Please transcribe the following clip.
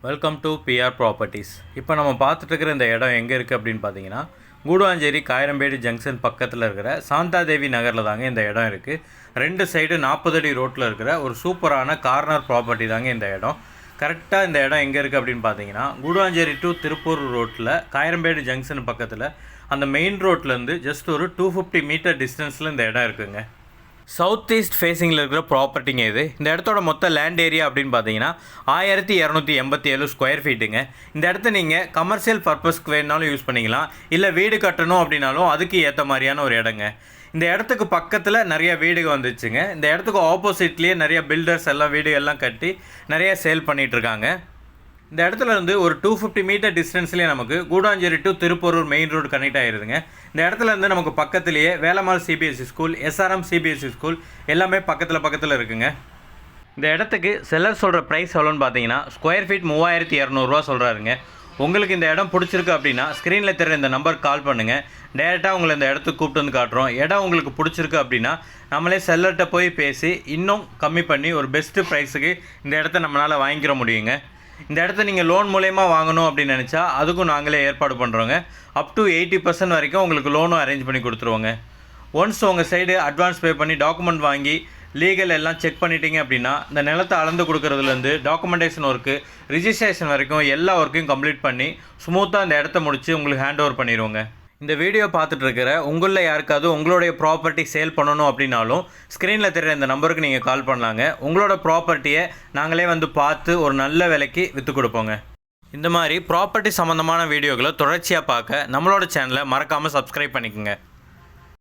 Welcome to PR properties. இப்போ நம்ம பார்த்துட்டு இருக்கிற இந்த இடம் எங்கே இருக்குது அப்படின்னு பார்த்தீங்கன்னா, கூடுவாஞ்சேரி காயரம்பேடு ஜங்ஷன் பக்கத்தில் இருக்கிற சாந்தாதேவி நகரில் தாங்க இந்த இடம் இருக்குது. 2 சைடு 40 அடி ரோட்டில் இருக்கிற ஒரு சூப்பரான கார்னர் ப்ராப்பர்ட்டி தாங்க இந்த இடம். கரெக்டாக இந்த இடம் எங்கே இருக்குது அப்படின்னு பார்த்தீங்கன்னா, கூடுவாஞ்சேரி டு திருப்பூர் ரோட்டில் காயரம்பேடு ஜங்ஷன் பக்கத்தில் அந்த மெயின் ரோட்லேருந்து ஜஸ்ட் ஒரு 250 மீட்டர் டிஸ்டன்ஸில் இந்த இடம் இருக்குதுங்க. சவுத் ஈஸ்ட் ஃபேஸிங்கில் இருக்கிற ப்ராப்பர்ட்டிங்க இது. இந்த இடத்தோட மொத்த லேண்ட் ஏரியா அப்படின்னு பார்த்தீங்கன்னா 1287 ஸ்கொயர் ஃபீட்டுங்க. இந்த இடத்த நீங்கள் கமர்ஷியல் பர்பஸ்க்கு வேணாலும் யூஸ் பண்ணிக்கலாம், இல்லை வீடு கட்டணும் அப்படின்னாலும் அதுக்கு ஏற்ற மாதிரியான ஒரு இடங்க. இந்த இடத்துக்கு பக்கத்தில் நிறைய வீடுகள் வந்துச்சுங்க. இந்த இடத்துக்கு ஆப்போசிட்லேயே நிறைய பில்டர்ஸ் எல்லாம் வீடுகள்லாம் கட்டி நிறைய சேல் பண்ணிகிட்ருக்காங்க. இந்த இடத்துல இருந்து ஒரு 250 மீட்டர் டிஸ்டன்ஸ்லேயே நமக்கு Guduvanchery to Thiruporur main road connect ஆகிருதுங்க. இந்த இடத்துல இருந்து நமக்கு பக்கத்துலேயே Velammal CBSE school, SRM CBSE school எல்லாமே பக்கத்தில் இருக்குங்க. இந்த இடத்துக்கு செல்லர் சொல்கிற ப்ரைஸ் எவ்வளோன்னு பார்த்தீங்கன்னா, ஸ்கொயர் ஃபீட் 3200 சொல்கிறாருங்க. உங்களுக்கு இந்த இடம் பிடிச்சிருக்கு அப்படின்னா ஸ்க்ரீனில் தெரிகிற இந்த நம்பருக்கு கால் பண்ணுங்கள். டேரெக்டாக உங்களை இந்த இடத்துக்கு கூப்பிட்டு வந்து காட்டுறோம். இடம் உங்களுக்கு பிடிச்சிருக்கு அப்படின்னா நம்மளே செல்லர்கிட்ட போய் பேசி இன்னும் கம்மி பண்ணி ஒரு பெஸ்ட்டு ப்ரைஸுக்கு இந்த இடத்த நம்மளால் வாங்கிக்கிற முடியுங்க. இந்த இடத்த நீங்கள் லோன் மூலயமா வாங்கணும் அப்படின்னு நினச்சா அதுக்கும் நாங்களே ஏற்பாடு பண்ணுறோங்க. அப் டு 80% வரைக்கும் உங்களுக்கு லோனும் அரேஞ்ச் பண்ணி கொடுத்துருவோங்க. ஒன்ஸ் உங்கள் சைடு அட்வான்ஸ் பே பண்ணி டாக்குமெண்ட் வாங்கி லீகல் எல்லாம் செக் பண்ணிட்டீங்க அப்படின்னா இந்த நிலத்தை அளந்து கொடுக்குறதுலேருந்து டாக்குமெண்டேஷன் ஒர்க்கு, ரிஜிஸ்ட்ரேஷன் வரைக்கும் எல்லா ஒர்க்கையும் கம்ப்ளீட் பண்ணி ஸ்மூத்தாக இந்த இடத்த முடித்து உங்களுக்கு ஹேண்ட் ஓவர் பண்ணிடுவோங்க. இந்த வீடியோ பார்த்துட்டு இருக்கிற உங்களில் யாருக்காவது உங்களுடைய ப்ராப்பர்ட்டி சேல் பண்ணணும் அப்படின்னாலும் ஸ்க்ரீனில் தெரிகிற இந்த நம்பருக்கு நீங்கள் கால் பண்ணலாங்க. உங்களோட ப்ராப்பர்ட்டியை நாங்களே வந்து பார்த்து ஒரு நல்ல விலைக்கு விற்று கொடுப்போங்க. இந்த மாதிரி ப்ராப்பர்ட்டி சம்மந்தமான வீடியோக்களை தொடர்ச்சியாக பார்க்க நம்மளோட சேனலை மறக்காமல் சப்ஸ்கிரைப் பண்ணிக்கோங்க.